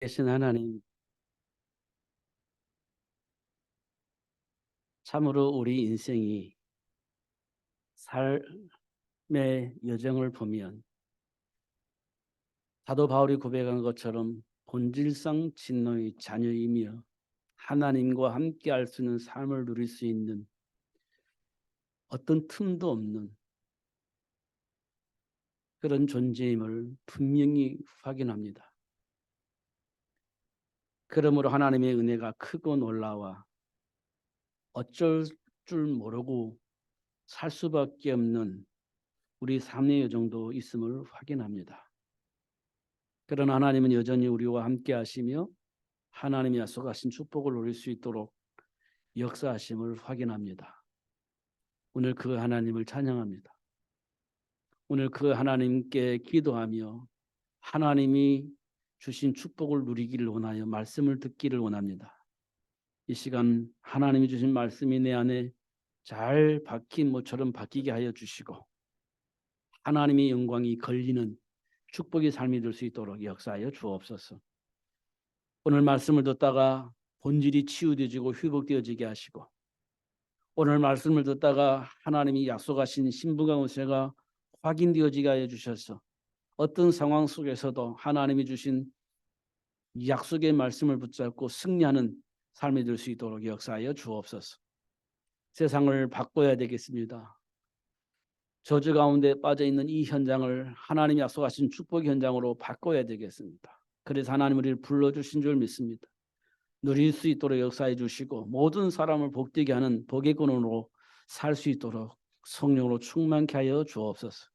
계신 하나님, 참으로 우리 인생이 삶의 여정을 보면 사도 바울이 고백한 것처럼 본질상 진노의 자녀이며 하나님과 함께 할 수 있는 삶을 누릴 수 있는 어떤 틈도 없는 그런 존재임을 분명히 확인합니다. 그러므로 하나님의 은혜가 크고 놀라워 어쩔 줄 모르고 살 수밖에 없는 우리 삶의 여정도 있음을 확인합니다. 그러나 하나님은 여전히 우리와 함께 하시며 하나님이 약속하신 축복을 누릴 수 있도록 역사하심을 확인합니다. 오늘 그 하나님을 찬양합니다. 오늘 그 하나님께 기도하며 하나님이 주신 축복을 누리기를 원하여 말씀을 듣기를 원합니다. 이 시간 하나님이 주신 말씀이 내 안에 잘 박힌 모처럼 박히게 하여 주시고 하나님의 영광이 걸리는 축복의 삶이 될 수 있도록 역사하여 주옵소서. 오늘 말씀을 듣다가 본질이 치유되어지고 회복되어지게 하시고 오늘 말씀을 듣다가 하나님이 약속하신 신부가 운세가 확인되어지게 하여 주셔서 어떤 상황 속에서도 하나님이 주신 약속의 말씀을 붙잡고 승리하는 삶이 될 수 있도록 역사하여 주옵소서. 세상을 바꿔야 되겠습니다. 저주 가운데 빠져있는 이 현장을 하나님이 약속하신 축복의 현장으로 바꿔야 되겠습니다. 그래서 하나님 우리를 불러주신 줄 믿습니다. 누릴 수 있도록 역사해 주시고 모든 사람을 복되게 하는 복의 근원으로 살 수 있도록 성령으로 충만케 하여 주옵소서.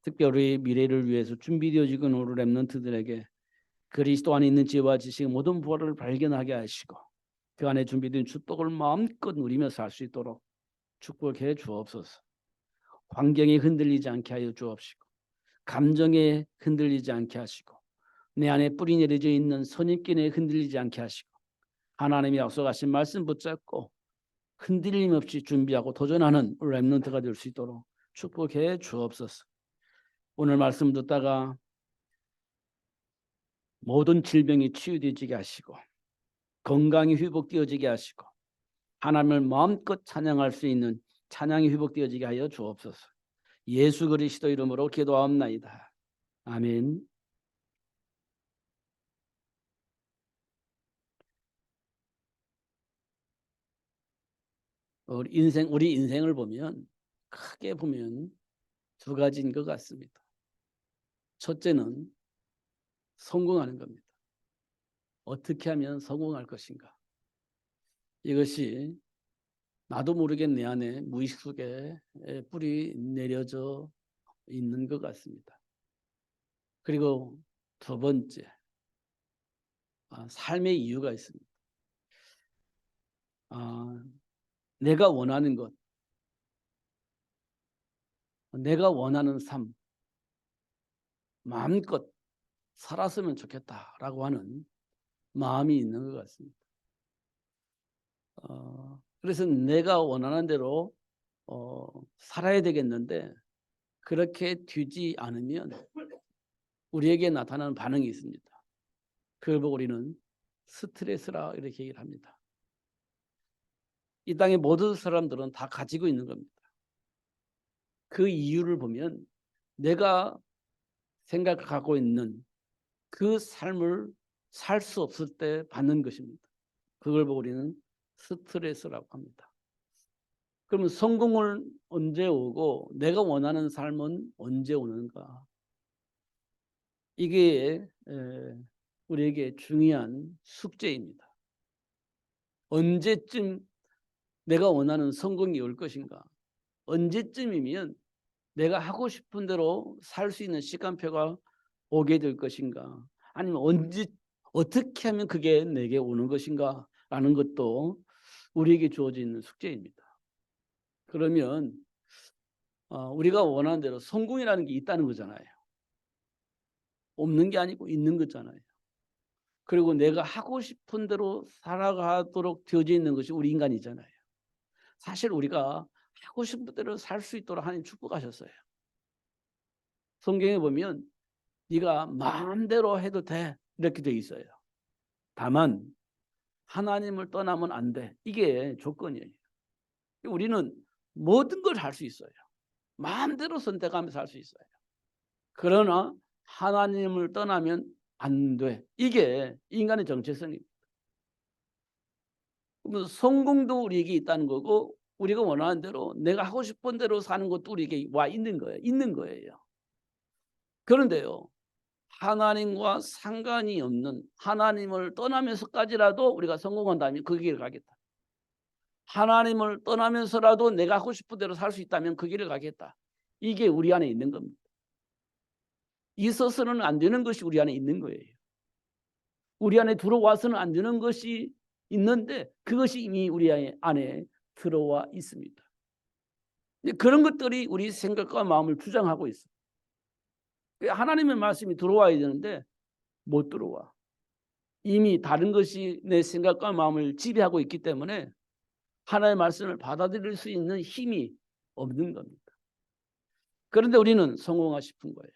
특별히 미래를 위해서 준비되어지고 있는 렘넌트들에게 그리스도 안에 있는 지혜와 지식의 모든 부활을 발견하게 하시고 그 안에 준비된 축복을 마음껏 누리며 살 수 있도록 축복해 주옵소서. 환경에 흔들리지 않게 하여 주옵시고 감정에 흔들리지 않게 하시고 내 안에 뿌리 내려져 있는 선입견에 흔들리지 않게 하시고 하나님이 약속하신 말씀 붙잡고 흔들림 없이 준비하고 도전하는 렘넌트가 될 수 있도록 축복해 주옵소서. 오늘 말씀 듣다가 모든 질병이 치유되지게 하시고 건강이 회복되어지게 하시고 하나님을 마음껏 찬양할 수 있는 찬양이 회복되어지게 하여 주옵소서. 예수 그리스도 이름으로 기도하옵나이다. 아멘. 우리 인생을 보면 크게 보면 두 가지인 것 같습니다. 첫째는 성공하는 겁니다. 어떻게 하면 성공할 것인가? 이것이 나도 모르게 내 안에 무의식 속에 뿌리 내려져 있는 것 같습니다. 그리고 두 번째, 삶의 이유가 있습니다. 내가 원하는 것, 내가 원하는 삶, 마음껏 살았으면 좋겠다라고 하는 마음이 있는 것 같습니다. 그래서 내가 원하는 대로 살아야 되겠는데 그렇게 되지 않으면 우리에게 나타나는 반응이 있습니다. 그걸 보고 우리는 스트레스라 이렇게 얘기를 합니다. 이 땅의 모든 사람들은 다 가지고 있는 겁니다. 그 이유를 보면 내가 생각하고 있는 그 삶을 살 수 없을 때 받는 것입니다. 그걸 보고 우리는 스트레스라고 합니다. 그러면 성공은 언제 오고 내가 원하는 삶은 언제 오는가? 이게 우리에게 중요한 숙제입니다. 언제쯤 내가 원하는 성공이 올 것인가? 언제쯤이면 내가 하고 싶은 대로 살 수 있는 시간표가 오게 될 것인가? 아니면 어떻게 하면 그게 내게 오는 것인가? 라는 것도 우리에게 주어져 있는 숙제입니다. 그러면 우리가 원하는 대로 성공이라는 게 있다는 거잖아요. 없는 게 아니고 있는 거잖아요. 그리고 내가 하고 싶은 대로 살아가도록 되어져 있는 것이 우리 인간이잖아요. 사실 우리가 하고 싶은 대로 살 수 있도록 하나님 축복하셨어요. 성경에 보면 네가 마음대로 해도 돼 이렇게 돼 있어요. 다만 하나님을 떠나면 안 돼. 이게 조건이에요. 우리는 모든 걸 할 수 있어요. 마음대로 선택하면서 할 수 있어요. 그러나 하나님을 떠나면 안 돼. 이게 인간의 정체성입니다. 그러면 성공도 우리에게 있다는 거고 우리가 원하는 대로 내가 하고 싶은 대로 사는 것도 우리에게 와 있는 거예요. 있는 거예요. 그런데요. 하나님과 상관이 없는 하나님을 떠나면서까지라도 우리가 성공한다면 그 길을 가겠다. 하나님을 떠나면서라도 내가 하고 싶은 대로 살 수 있다면 그 길을 가겠다. 이게 우리 안에 있는 겁니다. 있어서는 안 되는 것이 우리 안에 있는 거예요. 우리 안에 들어와서는 안 되는 것이 있는데 그것이 이미 우리 안에 들어와 있습니다. 그런 것들이 우리 생각과 마음을 주장하고 있어요. 하나님의 말씀이 들어와야 되는데 못 들어와. 이미 다른 것이 내 생각과 마음을 지배하고 있기 때문에 하나님의 말씀을 받아들일 수 있는 힘이 없는 겁니다. 그런데 우리는 성공하고 싶은 거예요.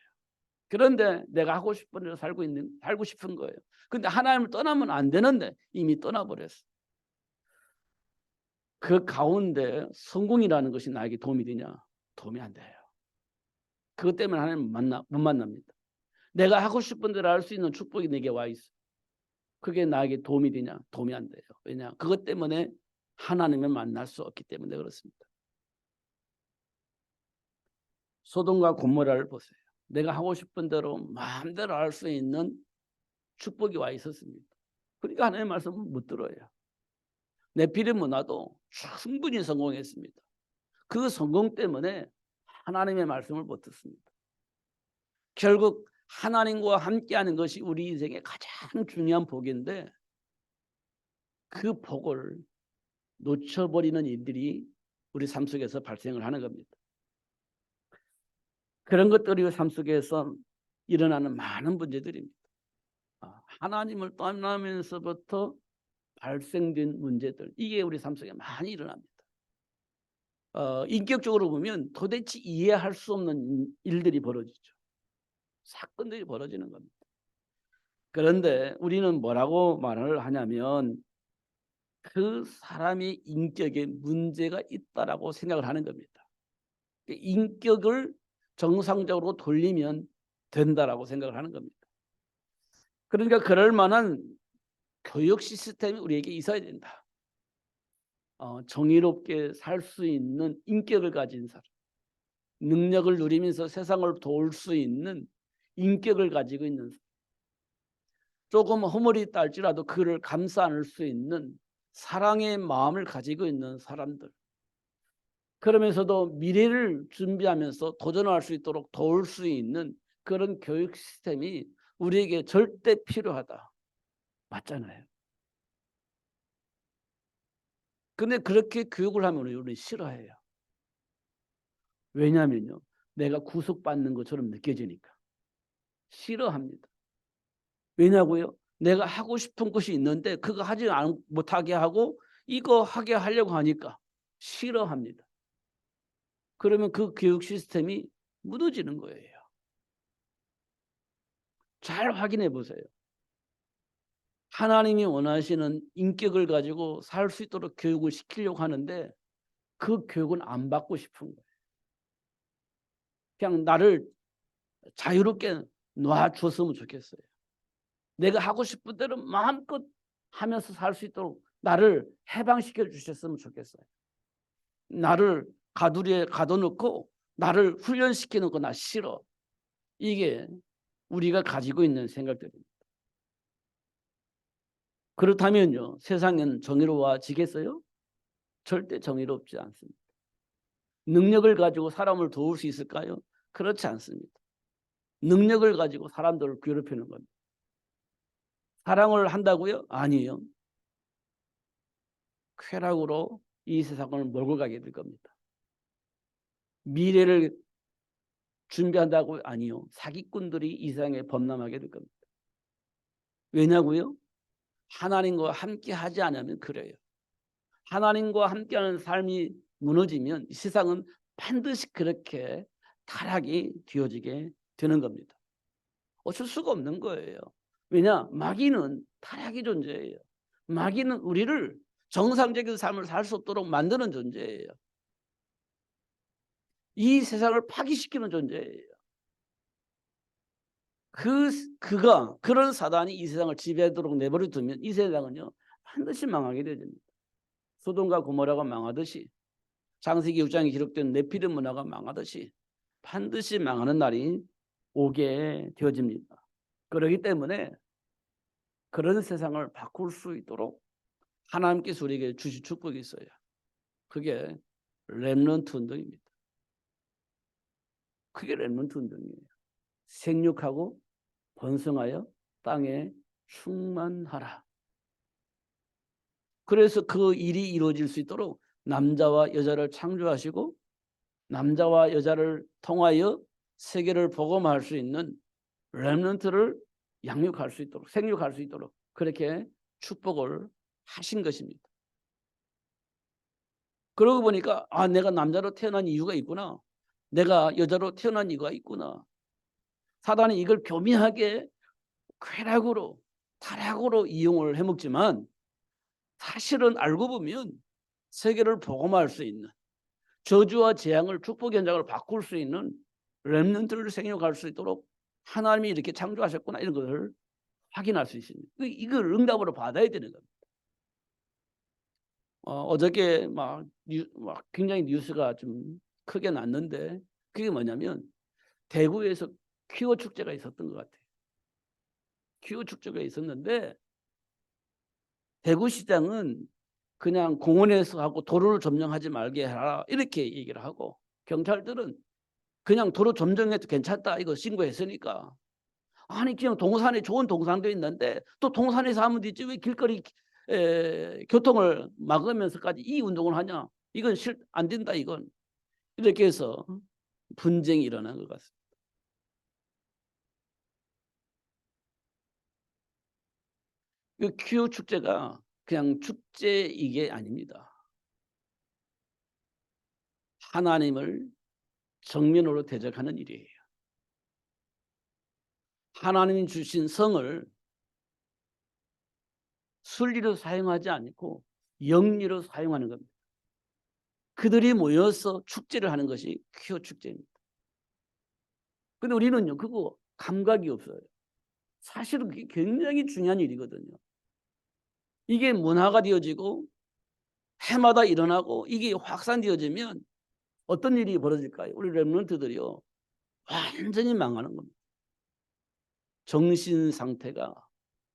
그런데 내가 하고 싶은 대로 살고 싶은 거예요. 그런데 하나님을 떠나면 안 되는데 이미 떠나버렸어. 그 가운데 성공이라는 것이 나에게 도움이 되냐? 도움이 안 돼요. 그것 때문에 하나님 못 만납니다. 내가 하고 싶은 대로 할 수 있는 축복이 내게 와 있어. 그게 나에게 도움이 되냐? 도움이 안 돼요. 왜냐? 그것 때문에 하나님을 만날 수 없기 때문에 그렇습니다. 소돔과 고모라를 보세요. 내가 하고 싶은 대로 마음대로 할 수 있는 축복이 와 있었습니다. 그러니까 하나님의 말씀을 못 들어요. 네피림 문화도 충분히 성공했습니다. 그 성공 때문에 하나님의 말씀을 못 듣습니다. 결국 하나님과 함께하는 것이 우리 인생의 가장 중요한 복인데 그 복을 놓쳐버리는 일들이 우리 삶 속에서 발생을 하는 겁니다. 그런 것들이 삶 속에서 일어나는 많은 문제들입니다. 하나님을 떠나면서부터 발생된 문제들, 이게 우리 삶 속에 많이 일어납니다. 인격적으로 보면 도대체 이해할 수 없는 일들이 벌어지죠. 사건들이 벌어지는 겁니다. 그런데 우리는 뭐라고 말을 하냐면 그 사람의 인격에 문제가 있다라고 생각을 하는 겁니다. 인격을 정상적으로 돌리면 된다라고 생각을 하는 겁니다. 그러니까 그럴 만한 교육 시스템이 우리에게 있어야 된다. 정의롭게 살 수 있는 인격을 가진 사람, 능력을 누리면서 세상을 도울 수 있는 인격을 가지고 있는 사람, 조금 허물이 있다 할지라도 그를 감싸 안을 수 있는 사랑의 마음을 가지고 있는 사람들, 그러면서도 미래를 준비하면서 도전할 수 있도록 도울 수 있는 그런 교육 시스템이 우리에게 절대 필요하다. 맞잖아요. 근데 그렇게 교육을 하면 우리는 싫어해요. 왜냐하면요. 내가 구속받는 것처럼 느껴지니까. 싫어합니다. 왜냐고요? 내가 하고 싶은 것이 있는데 그거 하지 못하게 하고 이거 하게 하려고 하니까 싫어합니다. 그러면 그 교육 시스템이 무너지는 거예요. 잘 확인해 보세요. 하나님이 원하시는 인격을 가지고 살 수 있도록 교육을 시키려고 하는데 그 교육은 안 받고 싶은 거예요. 그냥 나를 자유롭게 놔줬으면 좋겠어요. 내가 하고 싶은 대로 마음껏 하면서 살 수 있도록 나를 해방시켜 주셨으면 좋겠어요. 나를 가두리에 가둬놓고 나를 훈련시키는 거 나 싫어. 이게 우리가 가지고 있는 생각들입니다. 그렇다면요. 세상은 정의로워지겠어요? 절대 정의롭지 않습니다. 능력을 가지고 사람을 도울 수 있을까요? 그렇지 않습니다. 능력을 가지고 사람들을 괴롭히는 겁니다. 사랑을 한다고요? 아니에요. 쾌락으로 이 세상을 몰고 가게 될 겁니다. 미래를 준비한다고? 아니요. 사기꾼들이 이 세상에 범람하게 될 겁니다. 왜냐고요? 하나님과 함께 하지 않으면 그래요. 하나님과 함께하는 삶이 무너지면 이 세상은 반드시 그렇게 타락이 되어지게 되는 겁니다. 어쩔 수가 없는 거예요. 왜냐? 마귀는 타락의 존재예요. 마귀는 우리를 정상적인 삶을 살 수 없도록 만드는 존재예요. 이 세상을 파괴시키는 존재예요. 그가 그런 사단이 이 세상을 지배하도록 내버려 두면 이 세상은요 반드시 망하게 됩니다. 소돔과 고모라가 망하듯이 창세기 6장에 기록된 네피림 문화가 망하듯이 반드시 망하는 날이 오게 되어집니다. 그렇기 때문에 그런 세상을 바꿀 수 있도록 하나님께서 우리에게 주신 축복이 있어요. 그게 렘넌트 운동입니다. 그게 렘넌트 운동이에요. 생육하고 번성하여 땅에 충만하라. 그래서 그 일이 이루어질 수 있도록 남자와 여자를 창조하시고 남자와 여자를 통하여 세계를 복음할 수 있는 렘넌트를 양육할 수 있도록 생육할 수 있도록 그렇게 축복을 하신 것입니다. 그러고 보니까 아 내가 남자로 태어난 이유가 있구나. 내가 여자로 태어난 이유가 있구나. 사단이 이걸 교묘하게 쾌락으로 타락으로 이용을 해먹지만 사실은 알고 보면 세계를 복음할 수 있는 저주와 재앙을 축복의 현장을 바꿀 수 있는 렘넌트를 생육할 수 있도록 하나님이 이렇게 창조하셨구나 이런 것을 확인할 수 있습니다. 이걸 응답으로 받아야 되는 겁니다. 어저께 막 굉장히 뉴스가 좀 크게 났는데 그게 뭐냐면 대구에서 퀴어 축제가 있었던 것 같아요. 퀴어 축제가 있었는데 대구시장은 그냥 공원에서 하고 도로를 점령하지 말게 하라 이렇게 얘기를 하고 경찰들은 그냥 도로 점령해도 괜찮다 이거 신고했으니까 아니 그냥 동산에 좋은 동산도 있는데 또 동산에서 하면 되지 왜 길거리 교통을 막으면서까지 이 운동을 하냐 이건 안 된다 이건 이렇게 해서 분쟁이 일어난 것 같습니다. 이 퀴어 축제가 그냥 축제 이게 아닙니다. 하나님을 정면으로 대적하는 일이에요. 하나님이 주신 성을 순리로 사용하지 않고 영리로 사용하는 겁니다. 그들이 모여서 축제를 하는 것이 퀴어 축제입니다. 근데 우리는요 그거 감각이 없어요. 사실은 그게 굉장히 중요한 일이거든요. 이게 문화가 되어지고 해마다 일어나고 이게 확산되어지면 어떤 일이 벌어질까요? 우리 렘넌트들이요 완전히 망하는 겁니다. 정신 상태가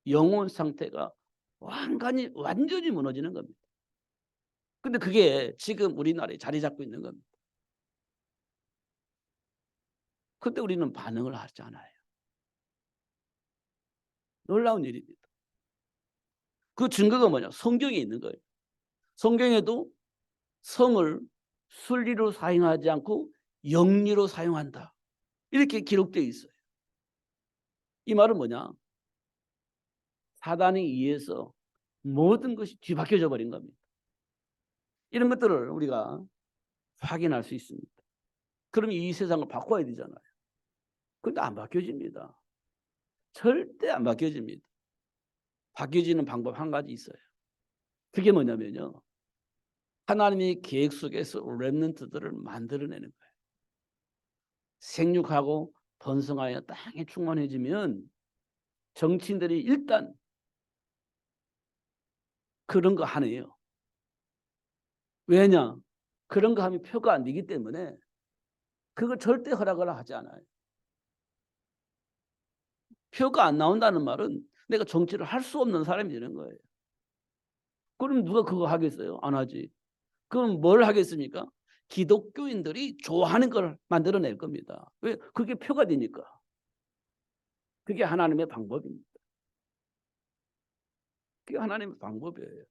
영혼 상태가 완전히 무너지는 겁니다. 근데 그게 지금 우리나라에 자리 잡고 있는 겁니다. 근데 우리는 반응을 하지 않아요. 놀라운 일입니다. 그 증거가 뭐냐? 성경에 있는 거예요. 성경에도 성을 순리로 사용하지 않고 영리로 사용한다. 이렇게 기록되어 있어요. 이 말은 뭐냐? 사단에 의해서 모든 것이 뒤바뀌어져 버린 겁니다. 이런 것들을 우리가 확인할 수 있습니다. 그럼 이 세상을 바꿔야 되잖아요. 근데 안 바뀌어집니다. 절대 안 바뀌어집니다. 바뀌어지는 방법 한 가지 있어요. 그게 뭐냐면요. 하나님의 계획 속에서 렘넌트들을 만들어내는 거예요. 생육하고 번성하여 땅에 충만해지면 정치인들이 일단 그런 거 하네요. 왜냐? 그런 거 하면 표가 안 되기 때문에 그거 절대 허락을 하지 않아요. 표가 안 나온다는 말은 내가 정치를 할 수 없는 사람이 되는 거예요. 그럼 누가 그거 하겠어요? 안 하지. 그럼 뭘 하겠습니까? 기독교인들이 좋아하는 걸 만들어낼 겁니다. 왜? 그게 표가 되니까. 그게 하나님의 방법입니다. 그게 하나님의 방법이에요.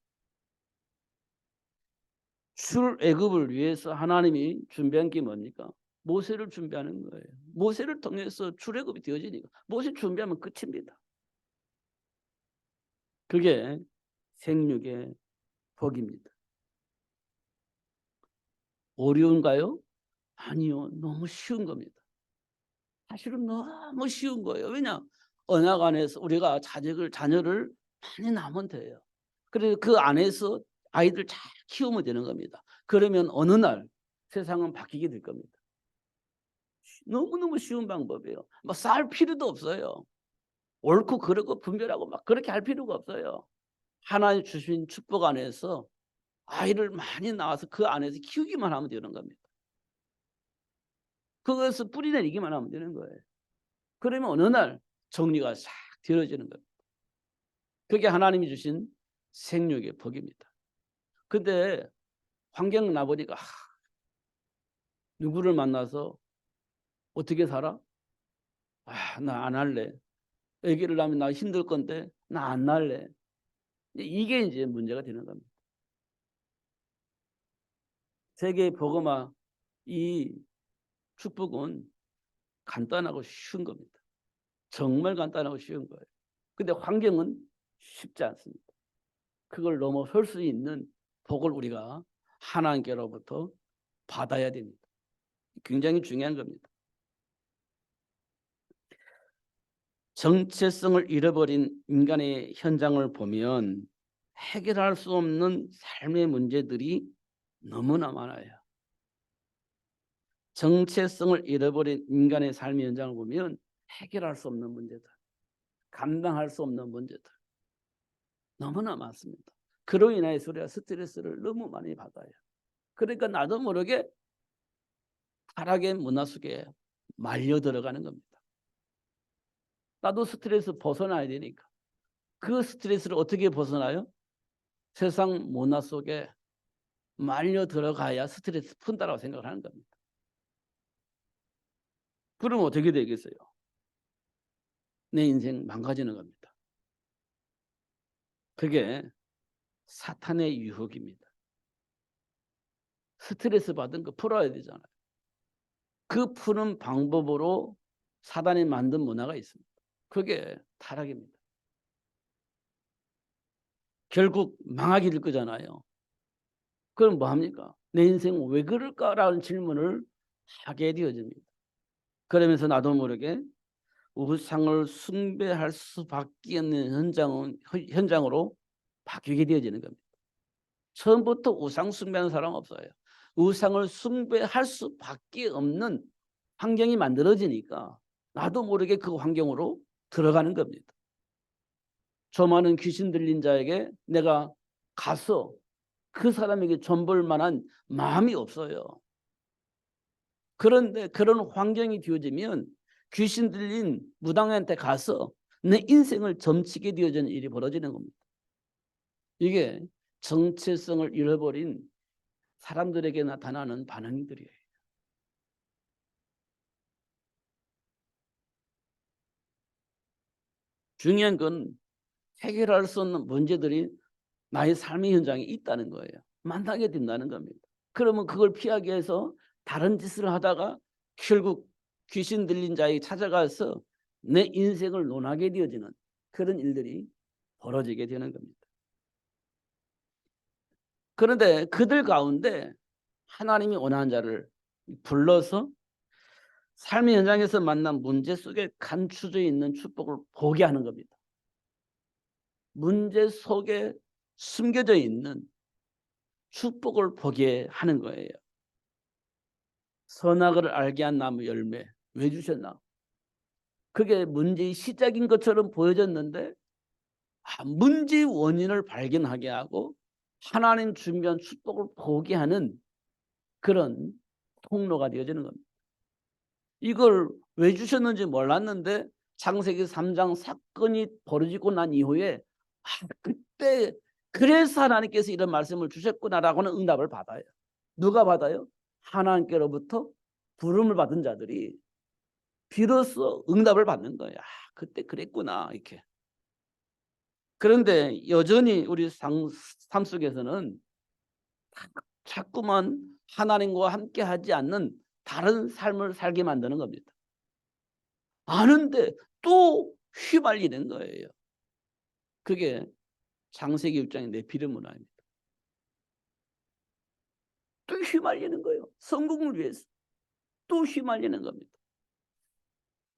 출애굽을 위해서 하나님이 준비한 게 뭡니까? 모세를 준비하는 거예요. 모세를 통해서 출애굽이 되어지니까 모세 준비하면 끝입니다. 그게 생육의 복입니다. 어려운가요? 아니요. 너무 쉬운 겁니다. 사실은 너무 쉬운 거예요. 왜냐? 언약 안에서 우리가 자녀를 많이 낳으면 돼요. 그래서 그 안에서 아이들 잘 키우면 되는 겁니다. 그러면 어느 날 세상은 바뀌게 될 겁니다. 너무너무 쉬운 방법이에요. 막 쌓을 필요도 없어요. 옳고 그르고 분별하고 막 그렇게 할 필요가 없어요. 하나님 주신 축복 안에서 아이를 많이 낳아서 그 안에서 키우기만 하면 되는 겁니다. 그것을 뿌리내리기만 하면 되는 거예요. 그러면 어느 날 정리가 싹 되어지는 겁니다. 그게 하나님이 주신 생육의 복입니다. 근데 환경 나보니까 누구를 만나서 어떻게 살아? 나 안 할래. 아기를 낳으면 나 힘들 건데 나 안 낳을래. 이게 이제 문제가 되는 겁니다. 세계 복음화 이 축복은 간단하고 쉬운 겁니다. 정말 간단하고 쉬운 거예요. 근데 환경은 쉽지 않습니다. 그걸 넘어설 수 있는 복을 우리가 하나님께로부터 받아야 됩니다. 굉장히 중요한 겁니다. 정체성을 잃어버린 인간의 현장을 보면 해결할 수 없는 삶의 문제들이 너무나 많아요. 정체성을 잃어버린 인간의 삶의 현장을 보면 해결할 수 없는 문제들, 감당할 수 없는 문제들 너무나 많습니다. 그로 인해서 우리가 스트레스를 너무 많이 받아요. 그러니까 나도 모르게 타락의 문화 속에 말려 들어가는 겁니다. 나도 스트레스 벗어나야 되니까. 그 스트레스를 어떻게 벗어나요? 세상 문화 속에 말려 들어가야 스트레스 푼다라고 생각을 하는 겁니다. 그럼 어떻게 되겠어요? 내 인생 망가지는 겁니다. 그게 사탄의 유혹입니다. 스트레스 받은 거 풀어야 되잖아요. 그 푸는 방법으로 사단이 만든 문화가 있습니다. 그게 타락입니다. 결국 망하게 될 거잖아요. 그럼 뭐 합니까? 내 인생은 왜 그럴까라는 질문을 하게 되어집니다. 그러면서 나도 모르게 우상을 숭배할 수밖에 없는 현장으로 바뀌게 되어지는 겁니다. 처음부터 우상 숭배하는 사람 없어요. 우상을 숭배할 수밖에 없는 환경이 만들어지니까 나도 모르게 그 환경으로 들어가는 겁니다. 저 많은 귀신 들린 자에게 내가 가서 그 사람에게 전 볼 만한 마음이 없어요. 그런데 그런 환경이 되어지면 귀신 들린 무당한테 가서 내 인생을 점치게 되어지는 일이 벌어지는 겁니다. 이게 정체성을 잃어버린 사람들에게 나타나는 반응들이에요. 중요한 건 해결할 수 없는 문제들이 나의 삶의 현장에 있다는 거예요. 만나게 된다는 겁니다. 그러면 그걸 피하기 위해서 다른 짓을 하다가 결국 귀신 들린 자에게 찾아가서 내 인생을 논하게 되어지는 그런 일들이 벌어지게 되는 겁니다. 그런데 그들 가운데 하나님이 원하는 자를 불러서 삶의 현장에서 만난 문제 속에 감추져 있는 축복을 보게 하는 겁니다. 문제 속에 숨겨져 있는 축복을 보게 하는 거예요. 선악을 알게 한 나무 열매 왜 주셨나? 그게 문제의 시작인 것처럼 보여졌는데 문제의 원인을 발견하게 하고 하나님 준비한 축복을 보게 하는 그런 통로가 되어지는 겁니다. 이걸 왜 주셨는지 몰랐는데 창세기 3장 사건이 벌어지고 난 이후에 그때 그래서 하나님께서 이런 말씀을 주셨구나라고는 응답을 받아요. 누가 받아요? 하나님께로부터 부름을 받은 자들이 비로소 응답을 받는 거야. 그때 그랬구나 이렇게. 그런데 여전히 우리 삶 속에서는 자꾸만 하나님과 함께 하지 않는 다른 삶을 살게 만드는 겁니다. 아는데 또 휘말리는 거예요. 그게 창세기 6장의 네피lim 문화입니다. 또 휘말리는 거예요. 성공을 위해서 또 휘말리는 겁니다.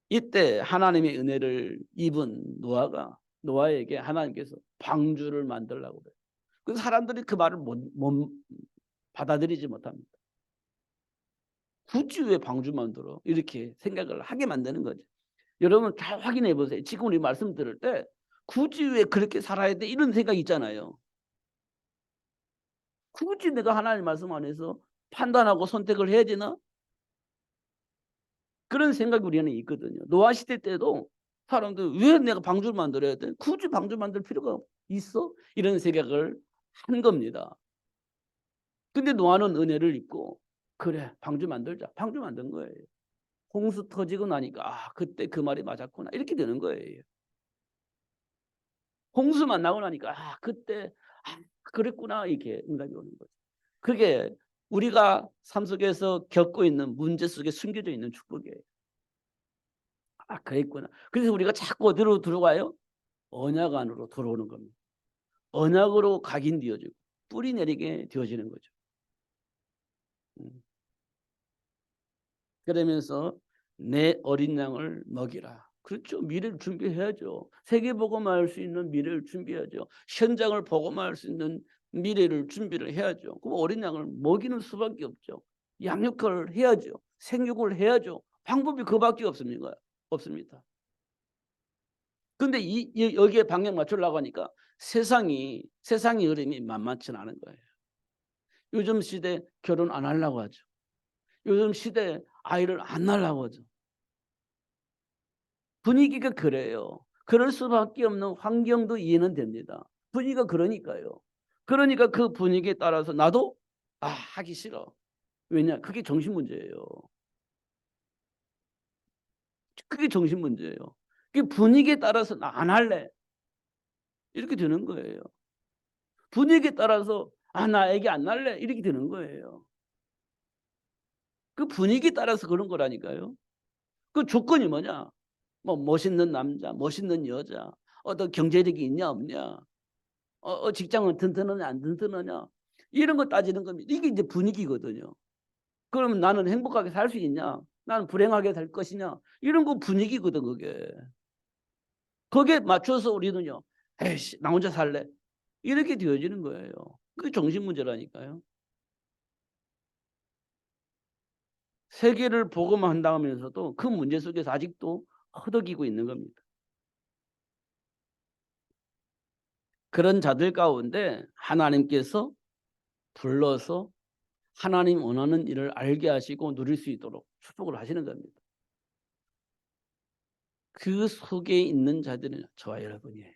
이때 하나님의 은혜를 입은 노아에게 하나님께서 방주를 만들라고 그래요. 그 사람들이 그 말을 못 받아들이지 못합니다. 굳이 왜 방주 만들어? 이렇게 생각을 하게 만드는 거죠. 여러분 잘 확인해 보세요. 지금 우리 말씀 들을 때 굳이 왜 그렇게 살아야 돼? 이런 생각이 있잖아요. 굳이 내가 하나님 말씀 안에서 판단하고 선택을 해야 되나? 그런 생각이 우리는 있거든요. 노아 시대 때도 사람들 왜 내가 방주를 만들어야 돼? 굳이 방주 만들 필요가 있어? 이런 생각을 한 겁니다. 근데 노아는 은혜를 입고 그래 방주 만들자. 방주 만든 거예요. 홍수 터지고 나니까 아 그때 그 말이 맞았구나 이렇게 되는 거예요. 홍수만 나고 나니까 아 그때 아 그랬구나 이렇게 응답이 오는 거죠. 그게 우리가 삶 속에서 겪고 있는 문제 속에 숨겨져 있는 축복이에요. 아 그랬구나. 그래서 우리가 자꾸 어디로 들어가요? 언약 안으로 들어오는 겁니다. 언약으로 각인되어지고 뿌리 내리게 되어지는 거죠. 음. 그러면서 "내 어린 양을 먹이라." 그렇죠. 미래를 준비해야죠. 세계복음화할 수 있는 미래를 준비해야죠. 현장을 복음화할 수 있는 미래를 준비를 해야죠. 그럼 어린 양을 먹이는 수밖에 없죠. 양육을 해야죠. 생육을 해야죠. 방법이 그밖에 없습니다. 없습니다. 근데 여기에 방향 맞추려고 하니까 세상의 흐름이 만만치 않은 거예요. 요즘 시대 결혼 안 하려고 하죠. 요즘 시대에 아이를 안 낳으려고 하죠. 분위기가 그래요. 그럴 수밖에 없는 환경도 이해는 됩니다. 분위기가 그러니까요. 그러니까 그 분위기에 따라서 나도 하기 싫어. 왜냐? 그게 정신 문제예요. 그게 정신 문제예요. 그 분위기에 따라서 '나 안 할래.' 이렇게 되는 거예요. 분위기에 따라서 '나 애기 안 낳을래.' 이렇게 되는 거예요. 그 분위기에 따라서 그런 거라니까요. 그 조건이 뭐냐? 뭐 멋있는 남자, 멋있는 여자, 어떤 경제력이 있냐 없냐, 직장은 튼튼하냐 안 튼튼하냐 이런 거 따지는 겁니다. 이게 이제 분위기거든요. 그러면 나는 행복하게 살 수 있냐? 나는 불행하게 살 것이냐? 이런 거 분위기거든 그게. 거기에 맞춰서 우리는요. '에이씨 나 혼자 살래.' 이렇게 되어지는 거예요. 그게 정신 문제라니까요. 세계를 복음화한다면서도 그 문제 속에서 아직도 허덕이고 있는 겁니다. 그런 자들 가운데 하나님께서 불러서 하나님 원하는 일을 알게 하시고 누릴 수 있도록 축복을 하시는 겁니다. 그 속에 있는 자들은 저와 여러분이에요.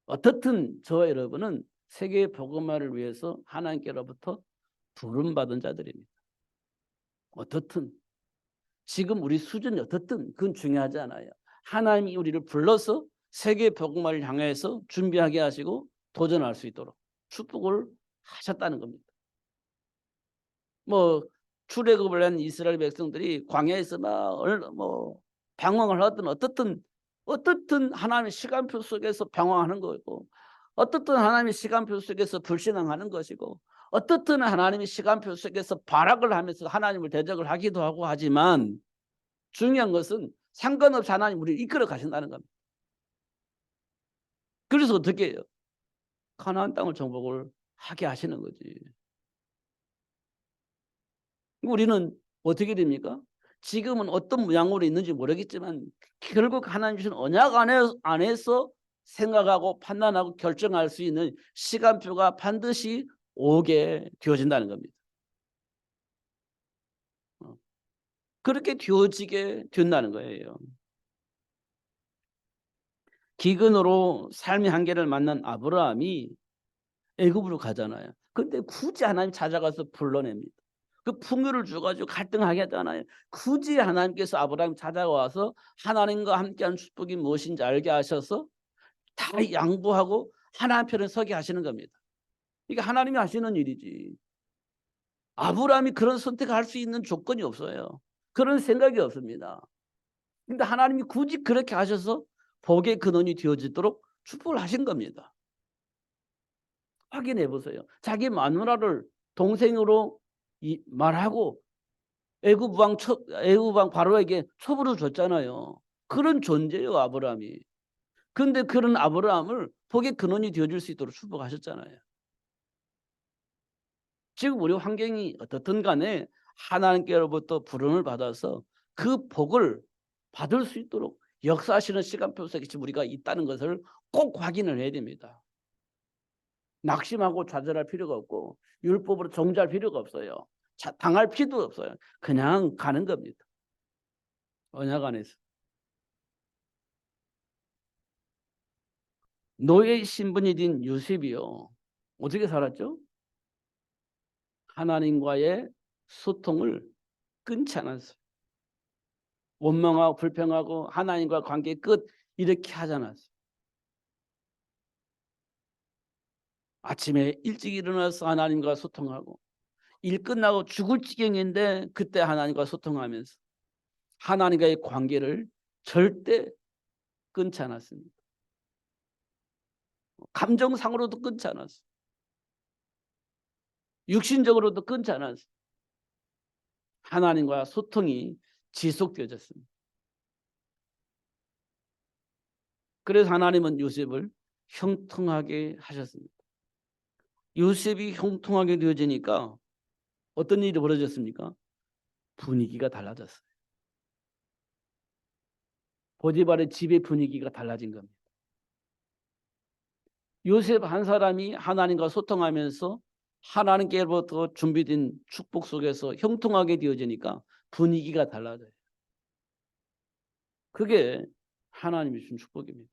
어떻든 저와 여러분은 세계 복음화를 위해서 하나님께로부터 부름받은 자들입니다. 어떻든 지금 우리 수준이 어떻든 그건 중요하지 않아요. 하나님이 우리를 불러서 세계 복음화를 향해서 준비하게 하시고 도전할 수 있도록 축복을 하셨다는 겁니다. 뭐 출애굽을 한 이스라엘 백성들이 광야에서 뭐 방황을 하든 어떻든 하나님의 시간표 속에서 방황하는 거고 어떻든 하나님의 시간표 속에서 불신앙하는 것이고 어떻든 하나님의 시간표 속에서 발악을 하면서 하나님을 대적을 하기도 하고 하지만 중요한 것은 상관없이 하나님 우리를 이끌어 가신다는 겁니다. 그래서 어떻게 해요? 가나안 땅을 정복을 하게 하시는 거지. 우리는 어떻게 됩니까? 지금은 어떤 모양으로 있는지 모르겠지만 결국 하나님 주신 언약 안에서 생각하고 판단하고 결정할 수 있는 시간표가 반드시 오게 되어진다는 겁니다. 어. 그렇게 되어지게 된다는 거예요. 기근으로 삶의 한계를 만난 아브라함이 애굽으로 가잖아요. 근데 굳이 하나님 찾아가서 불러냅니다. 그 풍요를 줘 가지고 갈등하게 하잖아요. 굳이 하나님께서 아브라함 찾아와서 하나님과 함께한 축복이 무엇인지 알게 하셔서 다 양보하고 하나님 편에 서게 하시는 겁니다. 이게 하나님이 하시는 일이지. 아브라함이 그런 선택을 할 수 있는 조건이 없어요. 그런 생각이 없습니다. 근데 하나님이 굳이 그렇게 하셔서 복의 근원이 되어지도록 축복을 하신 겁니다. 확인해 보세요. 자기 마누라를 동생으로 말하고 애굽 왕 바로에게 첩으로 줬잖아요. 그런 존재예요, 아브라함이. 그런데 그런 아브라함을 복의 근원이 되어줄 수 있도록 축복하셨잖아요. 지금 우리 환경이 어떻든 간에 하나님께로부터 부름을 받아서 그 복을 받을 수 있도록 역사하시는 시간표 속에 지금 우리가 있다는 것을 꼭 확인을 해야 됩니다. 낙심하고 좌절할 필요가 없고 율법으로 정죄할 필요가 없어요. 당할 필요도 없어요. 그냥 가는 겁니다. 언약 안에서. 노예의 신분이 된 요셉이요. 어떻게 살았죠? 하나님과의 소통을 끊지 않았어요. 원망하고 불평하고 하나님과 관계 끝 이렇게 하지 않았어요. 아침에 일찍 일어나서 하나님과 소통하고 일 끝나고 죽을 지경인데 그때 하나님과 소통하면서 하나님과의 관계를 절대 끊지 않았습니다. 감정상으로도 끊지 않았어요. 육신적으로도 끊지 않았어요. 하나님과 소통이 지속되어졌습니다. 그래서 하나님은 요셉을 형통하게 하셨습니다. 요셉이 형통하게 되어지니까 어떤 일이 벌어졌습니까? 분위기가 달라졌어요. 보디발의 집의 분위기가 달라진 겁니다. 요셉 한 사람이 하나님과 소통하면서 하나님께로부터 준비된 축복 속에서 형통하게 되어지니까 분위기가 달라져요. 그게 하나님이 주신 축복입니다.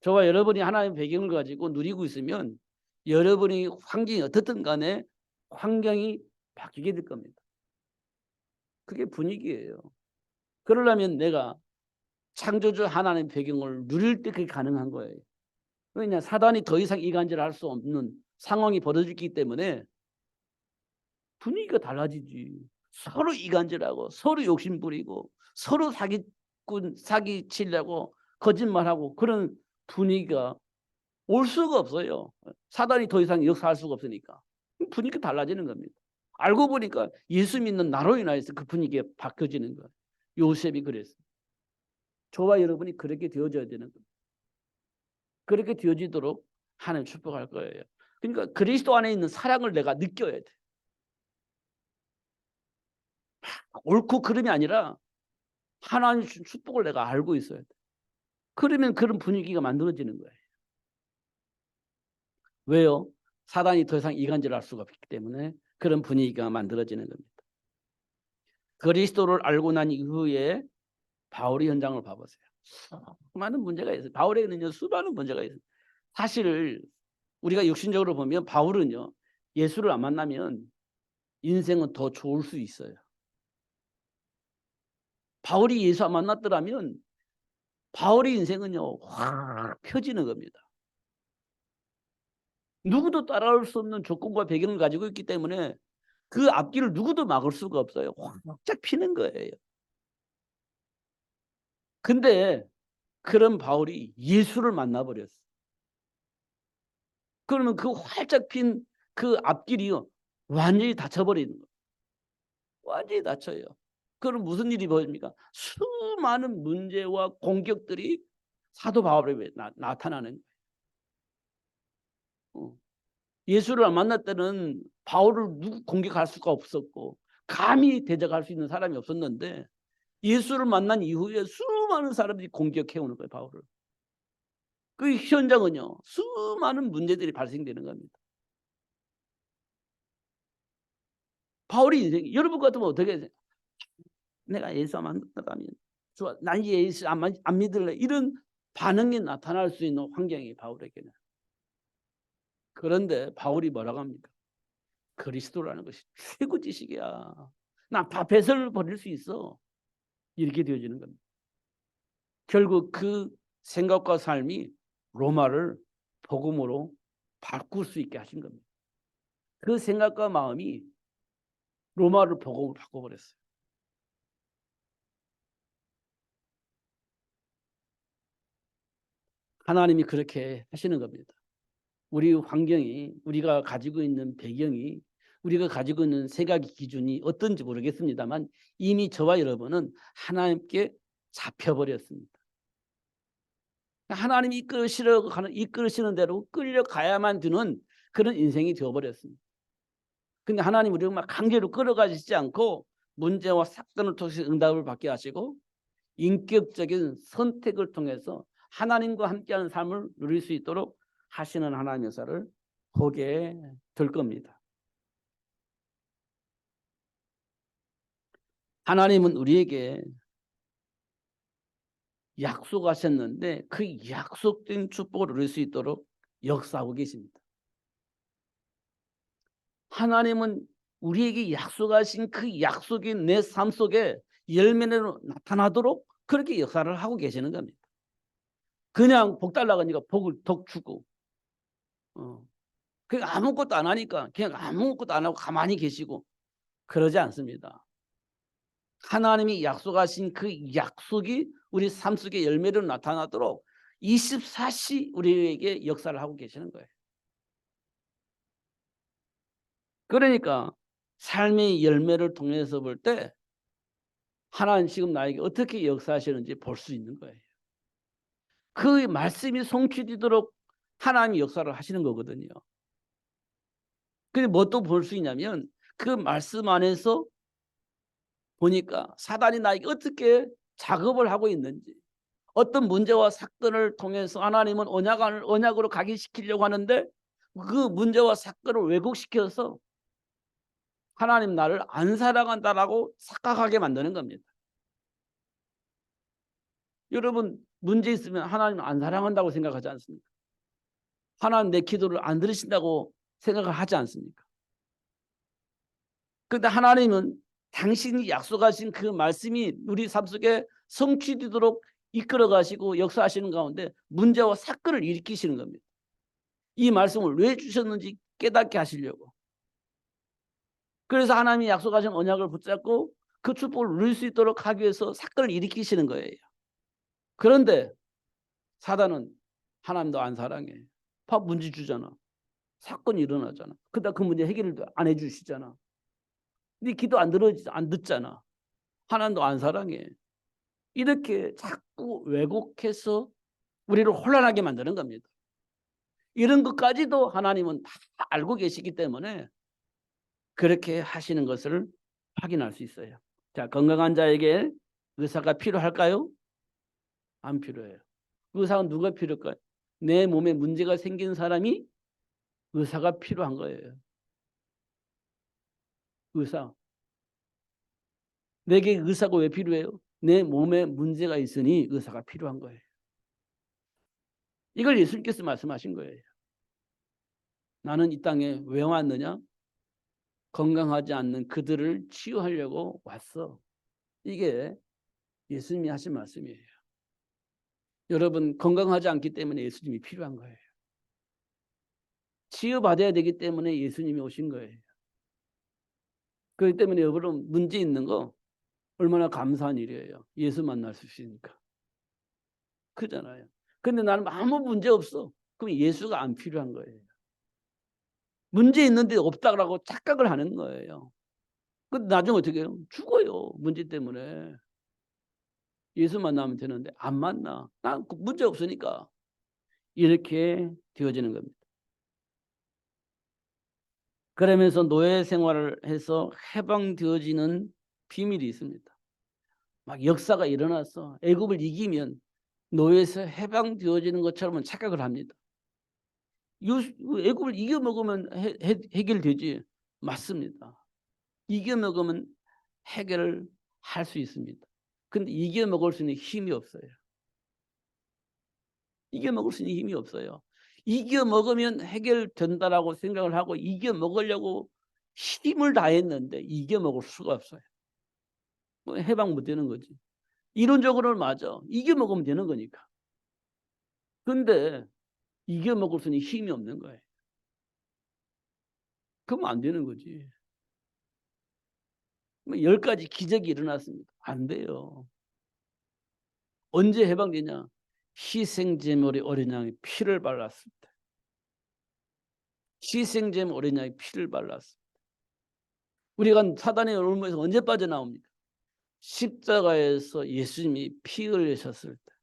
저와 여러분이 하나님의 배경을 가지고 누리고 있으면 여러분이 환경이 어떻든 간에 환경이 바뀌게 될 겁니다. 그게 분위기예요. 그러려면 내가 창조주 하나님의 배경을 누릴 때 그게 가능한 거예요. 왜냐? 사단이 더 이상 이간질을 할 수 없는 상황이 벌어졌기 때문에 분위기가 달라지지. 서로 이간질하고 서로 욕심부리고 서로 사기치려고 거짓말하고 그런 분위기가 올 수가 없어요. 사단이 더 이상 역사할 수가 없으니까. 분위기가 달라지는 겁니다. 알고 보니까 예수 믿는 나로 인하여서 그 분위기가 바뀌어지는 거예요. 요셉이 그랬어요. 저와 여러분이 그렇게 되어져야 되는 겁니다. 그렇게 되어지도록 하나님 축복할 거예요. 그러니까 그리스도 안에 있는 사랑을 내가 느껴야 돼. 옳고 그름이 아니라 하나님 주신 축복을 내가 알고 있어야 돼. 그러면 그런 분위기가 만들어지는 거예요. 왜요? 사단이 더 이상 이간질할 수가 없기 때문에 그런 분위기가 만들어지는 겁니다. 그리스도를 알고 난 이후에 바울의 현장을 봐보세요. 수많은 문제가 있어요. 바울에는요 수많은 문제가 있어요. 사실 우리가 육신적으로 보면 바울은요 예수를 안 만나면 인생은 더 좋을 수 있어요. 바울이 예수 안 만났더라면 바울의 인생은요 확 펴지는 겁니다. 누구도 따라올 수 없는 조건과 배경을 가지고 있기 때문에 그 앞길을 누구도 막을 수가 없어요. 활짝 피는 거예요. 근데 그런 바울이 예수를 만나버렸어. 그러면 그 활짝 핀 그 앞길이요 완전히 닫혀버리는 거예요. 완전히 닫혀요. 그럼 무슨 일이 벌어집니까? 수많은 문제와 공격들이 사도 바울에게 나타나는 거예요. 예수를 안 만날 때는 바울을 누구 공격할 수가 없었고 감히 대적할 수 있는 사람이 없었는데 예수를 만난 이후에 수많은 사람들이 공격해 오는 거예요, 바울을. 그 현장은요, 수많은 문제들이 발생되는 겁니다. 바울의 인생, 여러분 같으면 어떻게 해야 돼? 내가 예수 안 만났다면 좋아, 난 예수 안 믿을래. 이런 반응이 나타날 수 있는 환경이 바울에게는. 그런데 바울이 뭐라고 합니까? 그리스도라는 것이 최고 지식이야. 난 다 배설을 버릴 수 있어. 이렇게 되어지는 겁니다. 결국 그 생각과 삶이 로마를 복음으로 바꿀 수 있게 하신 겁니다. 그 생각과 마음이 로마를 복음으로 바꿔버렸어요. 하나님이 그렇게 하시는 겁니다. 우리 환경이, 우리가 가지고 있는 배경이 우리가 가지고 있는 세 가지 기준이 어떤지 모르겠습니다만 이미 저와 여러분은 하나님께 잡혀버렸습니다. 하나님이 이끌으시는 대로 끌려가야만 되는 그런 인생이 되어버렸습니다. 근데 하나님 우리를 막 강제로 끌어가시지 않고 문제와 사건을 통해서 응답을 받게 하시고 인격적인 선택을 통해서 하나님과 함께하는 삶을 누릴 수 있도록 하시는 하나님의 역사를 보게 될 겁니다. 하나님은 우리에게 약속하셨는데 그 약속된 축복을 누릴 수 있도록 역사하고 계십니다. 하나님은 우리에게 약속하신 그 약속이 내 삶 속에 열매로 나타나도록 그렇게 역사를 하고 계시는 겁니다. 그냥 복 달라고 하니까 복을 더 주고 그냥 아무것도 안 하니까 그냥 아무것도 안 하고 가만히 계시고 그러지 않습니다. 하나님이 약속하신 그 약속이 우리 삶 속에 열매로 나타나도록 24시 우리에게 역사를 하고 계시는 거예요. 그러니까 삶의 열매를 통해서 볼 때 하나님 지금 나에게 어떻게 역사하시는지 볼 수 있는 거예요. 그 말씀이 성취되도록 하나님이 역사를 하시는 거거든요. 근데 뭐 또 볼 수 있냐면 그 말씀 안에서 보니까 사단이 나에게 어떻게 작업을 하고 있는지, 어떤 문제와 사건을 통해서 하나님은 언약으로 각인시키려고 하는데 그 문제와 사건을 왜곡시켜서 하나님 나를 안 사랑한다라고 착각하게 만드는 겁니다. 여러분 문제 있으면 하나님 안 사랑한다고 생각하지 않습니까? 하나님 내 기도를 안 들으신다고 생각을 하지 않습니까? 그런데 하나님은 당신이 약속하신 그 말씀이 우리 삶 속에 성취되도록 이끌어 가시고 역사하시는 가운데 문제와 사건을 일으키시는 겁니다. 이 말씀을 왜 주셨는지 깨닫게 하시려고. 그래서 하나님이 약속하신 언약을 붙잡고 그 축복을 누릴 수 있도록 하기 위해서 사건을 일으키시는 거예요. 그런데 사단은 하나님도 안 사랑해. 밥 문제 주잖아. 사건이 일어나잖아. 그러다 그 문제 해결도 안 해주시잖아. 네 기도 안 듣잖아. 하나님도 안 사랑해. 이렇게 자꾸 왜곡해서 우리를 혼란하게 만드는 겁니다. 이런 것까지도 하나님은 다 알고 계시기 때문에 그렇게 하시는 것을 확인할 수 있어요. 자, 건강한 자에게 의사가 필요할까요? 안 필요해요. 의사는 누가 필요할까요? 내 몸에 문제가 생긴 사람이 의사가 필요한 거예요. 의사. 내게 의사가 왜 필요해요? 내 몸에 문제가 있으니 의사가 필요한 거예요. 이걸 예수님께서 말씀하신 거예요. 나는 이 땅에 왜 왔느냐? 건강하지 않는 그들을 치유하려고 왔어. 이게 예수님이 하신 말씀이에요. 여러분 건강하지 않기 때문에 예수님이 필요한 거예요. 치유받아야 되기 때문에 예수님이 오신 거예요. 그렇기 때문에 여러분 문제 있는 거 얼마나 감사한 일이에요. 예수 만날 수 있으니까. 그잖아요. 근데 나는 아무 문제 없어. 그럼 예수가 안 필요한 거예요. 문제 있는데 없다라고 착각을 하는 거예요. 근데 나중에 어떻게 해요? 죽어요. 문제 때문에. 예수 만나면 되는데 안 만나. 난 문제 없으니까. 이렇게 되어지는 겁니다. 그러면서 노예 생활을 해서 해방되어지는 비밀이 있습니다. 막 역사가 일어나서 애굽을 이기면 노예에서 해방되어지는 것처럼 착각을 합니다. 애굽을 이겨먹으면 해결되지. 맞습니다. 이겨먹으면 해결을 할 수 있습니다. 근데 이겨먹을 수 있는 힘이 없어요. 이겨먹을 수 있는 힘이 없어요. 이겨먹으면 해결된다라고 생각을 하고 이겨먹으려고 힘을 다했는데 이겨먹을 수가 없어요. 해방 못 되는 거지. 이론적으로는 맞아. 이겨먹으면 되는 거니까. 근데 이겨먹을 수 있는 힘이 없는 거예요. 그러면 안 되는 거지. 10가지 기적이 일어났습니다. 안 돼요. 언제 해방되냐? 희생제물의 어린 양이 피를 발랐을 때. 희생제물 어린 양이 피를 발랐을 때. 우리가 사단의 올무에서 언제 빠져나옵니까? 십자가에서 예수님이 피 흘리셨을 때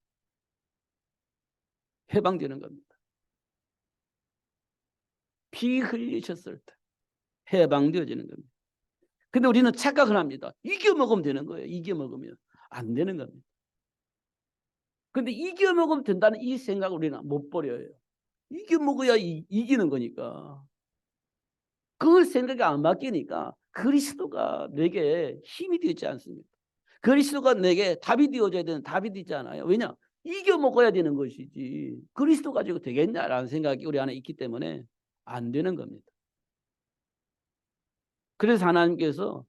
해방되는 겁니다. 피 흘리셨을 때 해방되어지는 겁니다. 근데 우리는 착각을 합니다. 이겨 먹으면 되는 거예요. 이겨 먹으면 안 되는 겁니다. 근데 이겨 먹으면 된다는 이 생각을 우리는 못 버려요. 이겨 먹어야 이기는 거니까. 그 생각이 안 바뀌니까 그리스도가 내게 힘이 되지 않습니다. 그리스도가 내게 답이 되어줘야 되는 답이 되지 않아요. 왜냐? 이겨 먹어야 되는 것이지 그리스도 가지고 되겠냐라는 생각이 우리 안에 있기 때문에 안 되는 겁니다. 그래서 하나님께서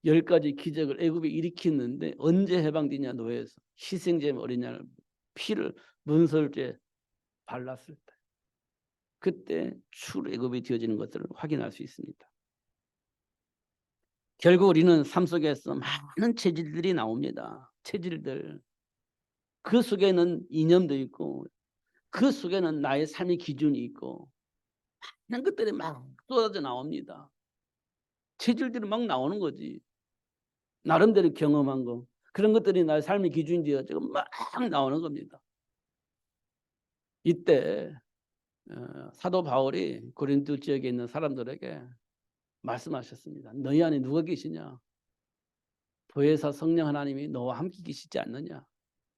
10가지 기적을 애굽에 일으켰는데 언제 해방되냐 노예에서 희생제물 어린 양 피를 문설주에 발랐을 때 그때 출애굽이 되어지는 것들을 확인할 수 있습니다. 결국 우리는 삶 속에서 많은 체질들이 나옵니다. 체질들. 그 속에는 이념도 있고 그 속에는 나의 삶의 기준이 있고 많은 것들이 막 쏟아져 나옵니다. 체질들이 막 나오는 거지. 나름대로 경험한 거. 그런 것들이 나의 삶의 기준이 되어지고 막 나오는 겁니다. 이때 사도 바울이 고린도 지역에 있는 사람들에게 말씀하셨습니다. 너희 안에 누가 계시냐? 보혜사 성령 하나님이 너와 함께 계시지 않느냐?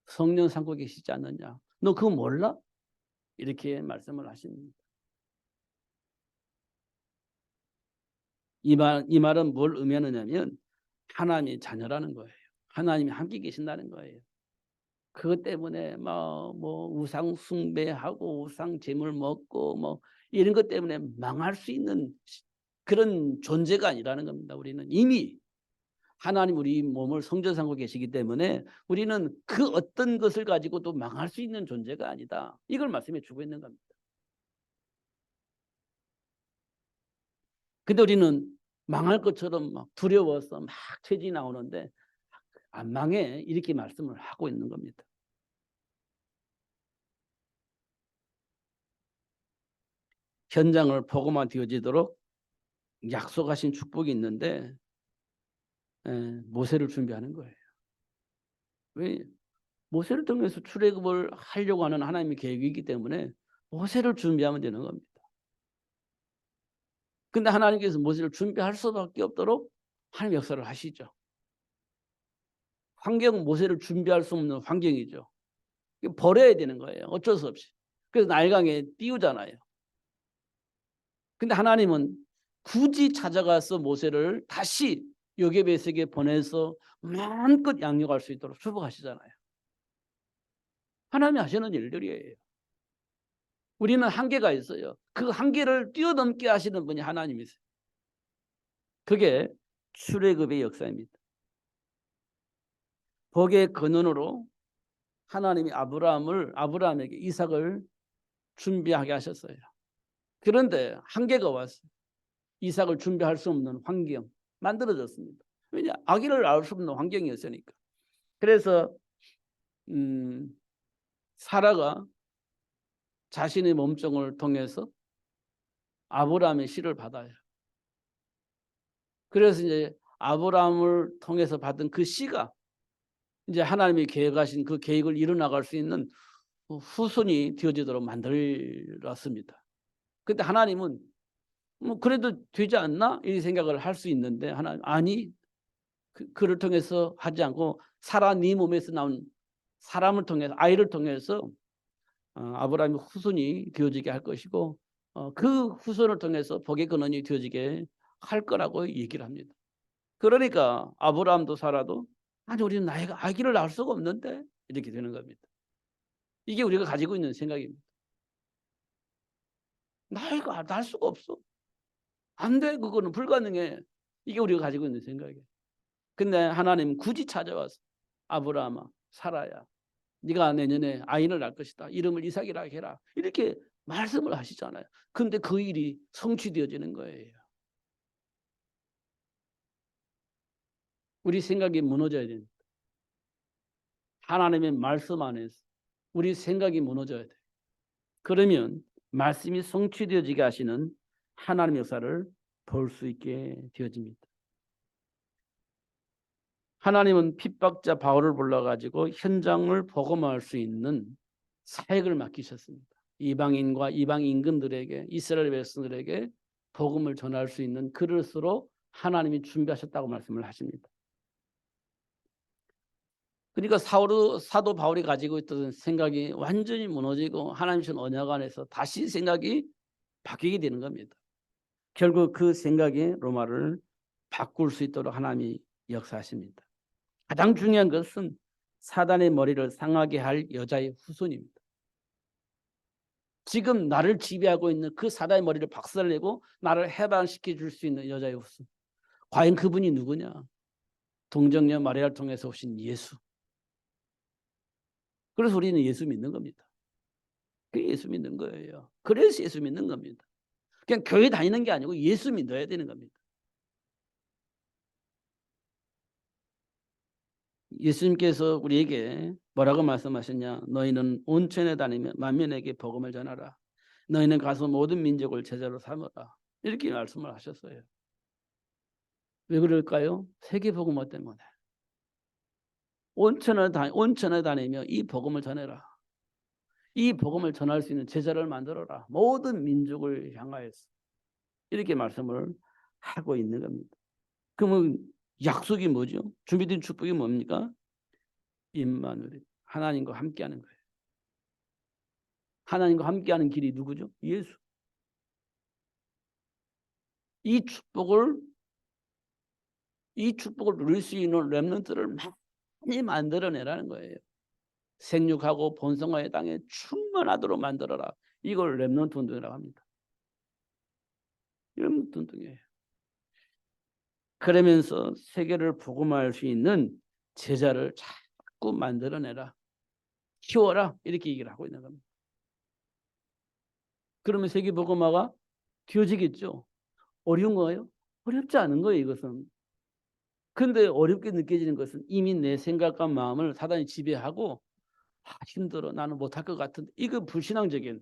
성령 삼고 계시지 않느냐? 너 그거 몰라? 이렇게 말씀을 하십니다. 이 말은 뭘 의미하느냐면 하나님의 자녀라는 거예요. 하나님이 함께 계신다는 거예요. 그것 때문에 뭐 우상 숭배하고 우상 제물 먹고 뭐 이런 것 때문에 망할 수 있는 그런 존재가 아니라는 겁니다. 우리는 이미 하나님 우리 몸을 성전 삼고 계시기 때문에 우리는 그 어떤 것을 가지고도 망할 수 있는 존재가 아니다. 이걸 말씀해 주고 있는 겁니다. 근데 우리는 망할 것처럼 막 두려워서 막 퇴진이 나오는데 안 망해 이렇게 말씀을 하고 있는 겁니다. 현장을 복음화 되어지도록 약속하신 축복이 있는데 모세를 준비하는 거예요. 왜? 모세를 통해서 출애굽을 하려고 하는 하나님의 계획이기 때문에 모세를 준비하면 되는 겁니다. 근데 하나님께서 모세를 준비할 수밖에 없도록 하나님 역사를 하시죠. 환경은 모세를 준비할 수 없는 환경이죠. 버려야 되는 거예요. 어쩔 수 없이. 그래서 나일강에 띄우잖아요. 근데 하나님은 굳이 찾아가서 모세를 다시 요괴벳에게 보내서 마음껏 양육할 수 있도록 축복하시잖아요. 하나님이 하시는 일들이에요. 우리는 한계가 있어요. 그 한계를 뛰어넘게 하시는 분이 하나님이세요. 그게 출애굽의 역사입니다. 복의 근원으로 하나님이 아브라함에게 이삭을 준비하게 하셨어요. 그런데 한계가 왔어요. 이삭을 준비할 수 없는 환경 만들어졌습니다. 왜냐? 아기를 낳을 수 없는 환경이었으니까. 그래서 사라가 자신의 몸종을 통해서 아브라함의 씨를 받아요. 그래서 이제 아브라함을 통해서 받은 그 씨가 이제 하나님이 계획하신 그 계획을 이뤄나갈 수 있는 후손이 되어지도록 만들었습니다. 근데 하나님은 뭐 그래도 되지 않나? 이 생각을 할 수 있는데 하나님 아니 그를 통해서 하지 않고 사라 네 몸에서 나온 사람을 통해서 아이를 통해서 아브라함의 후손이 되어지게 할 것이고 그 후손을 통해서 복의 근원이 되어지게 할 거라고 얘기를 합니다. 그러니까 아브라함도 사라도 아니 우리는 나이가 아기를 낳을 수가 없는데 이렇게 되는 겁니다. 이게 우리가 가지고 있는 생각입니다. 나이가 낳을 수가 없어. 안 돼. 그거는 불가능해. 이게 우리가 가지고 있는 생각이에요. 근데 하나님 굳이 찾아와서 아브라함아 사라야 네가 내년에 아이를 낳을 것이다. 이름을 이삭이라 해라. 이렇게 말씀을 하시잖아요. 근데 그 일이 성취되어지는 거예요. 우리 생각이 무너져야 됩니다. 하나님의 말씀 안에서 우리 생각이 무너져야 돼요. 그러면 말씀이 성취되어지게 하시는 하나님의 역사를 볼 수 있게 되어집니다. 하나님은 핍박자 바울을 불러가지고 현장을 복음화할 수 있는 사역을 맡기셨습니다. 이방인과 이방 임금들에게, 이스라엘 백성들에게 복음을 전할 수 있는 그릇으로 하나님이 준비하셨다고 말씀을 하십니다. 그러니까 사도 바울이 가지고 있던 생각이 완전히 무너지고 하나님 주신 언약 안에서 다시 생각이 바뀌게 되는 겁니다. 결국 그 생각이 로마를 바꿀 수 있도록 하나님이 역사하십니다. 가장 중요한 것은 사단의 머리를 상하게 할 여자의 후손입니다. 지금 나를 지배하고 있는 그 사단의 머리를 박살내고 나를 해방시켜 줄 수 있는 여자의 후손. 과연 그분이 누구냐? 동정녀 마리아를 통해서 오신 예수. 그래서 우리는 예수 믿는 겁니다. 그게 예수 믿는 거예요. 그래서 예수 믿는 겁니다. 그냥 교회 다니는 게 아니고 예수 믿어야 되는 겁니다. 예수님께서 우리에게 뭐라고 말씀하셨냐? 너희는 온천에 다니며 만민에게 복음을 전하라. 너희는 가서 모든 민족을 제자로 삼으라. 이렇게 말씀을 하셨어요. 왜 그럴까요? 세계 복음화 때문에. 온천에 다니며 이 복음을 전해라. 이 복음을 전할 수 있는 제자를 만들어라. 모든 민족을 향하여서. 이렇게 말씀을 하고 있는 겁니다. 그러면 약속이 뭐죠? 준비된 축복이 뭡니까? 임마누엘, 하나님과 함께하는 거예요. 하나님과 함께하는 길이 누구죠? 예수. 이 축복을 누릴 수 있는 렘넌트를 많이 만들어내라는 거예요. 생육하고 번성하의 땅에 충만하도록 만들어라. 이걸 렘넌트 운동이라고 합니다. 렘넌트 운동이에요. 그러면서 세계를 복음화할 수 있는 제자를 자꾸 만들어내라. 키워라. 이렇게 얘기를 하고 있는 겁니다. 그러면 세계 복음화가 되어지겠죠. 어려운 거예요? 어렵지 않은 거예요, 이것은. 근데 어렵게 느껴지는 것은 이미 내 생각과 마음을 사단이 지배하고 힘들어. 나는 못할 것 같은데. 이거 불신앙적인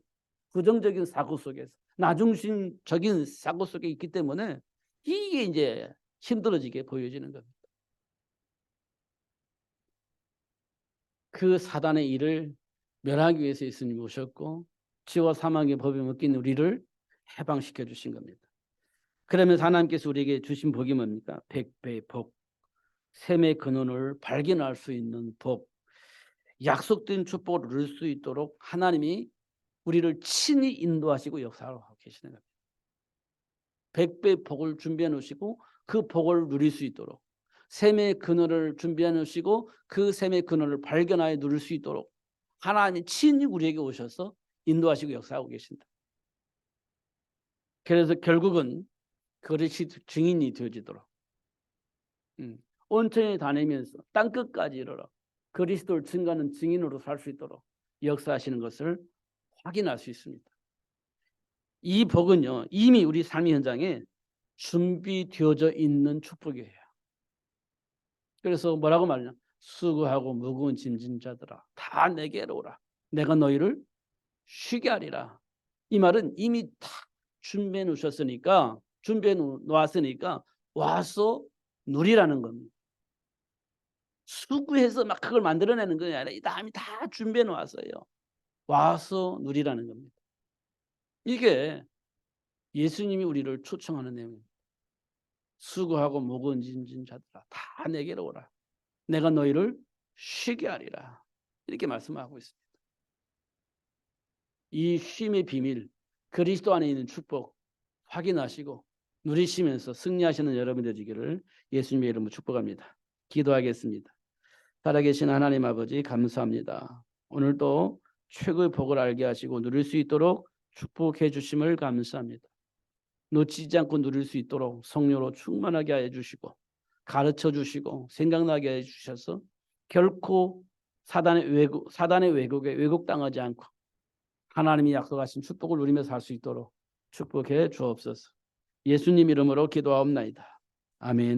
부정적인 사고 속에서 나중심적인 사고 속에 있기 때문에 이게 이제 힘들어지게 보여지는 겁니다. 그 사단의 일을 멸하기 위해서 예수님이 오셨고 지와 사망의 법에 묶인 우리를 해방시켜 주신 겁니다. 그러면서 하나님께서 우리에게 주신 복이 뭡니까? 백배의 복, 샘의 근원을 발견할 수 있는 복, 약속된 축복을 누릴 수 있도록 하나님이 우리를 친히 인도하시고 역사하고 계시는 겁니다. 백배의 복을 준비해 놓으시고 그 복을 누릴 수 있도록 샘의 근원을 준비해 놓으시고 그 샘의 근원을 발견하여 누릴 수 있도록 하나님이 친히 우리에게 오셔서 인도하시고 역사하고 계신다. 그래서 결국은 그릇이 증인이 되어지도록 온천에 다니면서 땅끝까지 이르러 그리스도를 증거하는 증인으로 살 수 있도록 역사하시는 것을 확인할 수 있습니다. 이 복은요 이미 우리 삶의 현장에 준비되어져 있는 축복이에요. 그래서 뭐라고 말하냐? 수고하고 무거운 짐진 자들아 다 내게로 오라. 내가 너희를 쉬게 하리라. 이 말은 이미 다 준비해 놓으셨으니까 준비해 놓았으니까 와서 누리라는 겁니다. 수고해서 막 그걸 만들어내는 게 아니라 이 다음이 다 준비해 놓았어요. 와서 누리라는 겁니다. 이게 예수님이 우리를 초청하는 내용입니다. 수고하고 무거운 짐진 자들아 다 내게로 오라. 내가 너희를 쉬게 하리라. 이렇게 말씀하고 있습니다. 이 쉼의 비밀, 그리스도 안에 있는 축복 확인하시고 누리시면서 승리하시는 여러분들 되기를 예수님의 이름으로 축복합니다. 기도하겠습니다. 살아계신 하나님 아버지 감사합니다. 오늘도 최고의 복을 알게 하시고 누릴 수 있도록 축복해 주심을 감사합니다. 놓치지 않고 누릴 수 있도록 성령으로 충만하게 해 주시고 가르쳐 주시고 생각나게 해 주셔서 결코 사단의 왜곡에 왜곡당하지 않고 하나님이 약속하신 축복을 누리며 살 수 있도록 축복해 주옵소서. 예수님 이름으로 기도하옵나이다. 아멘.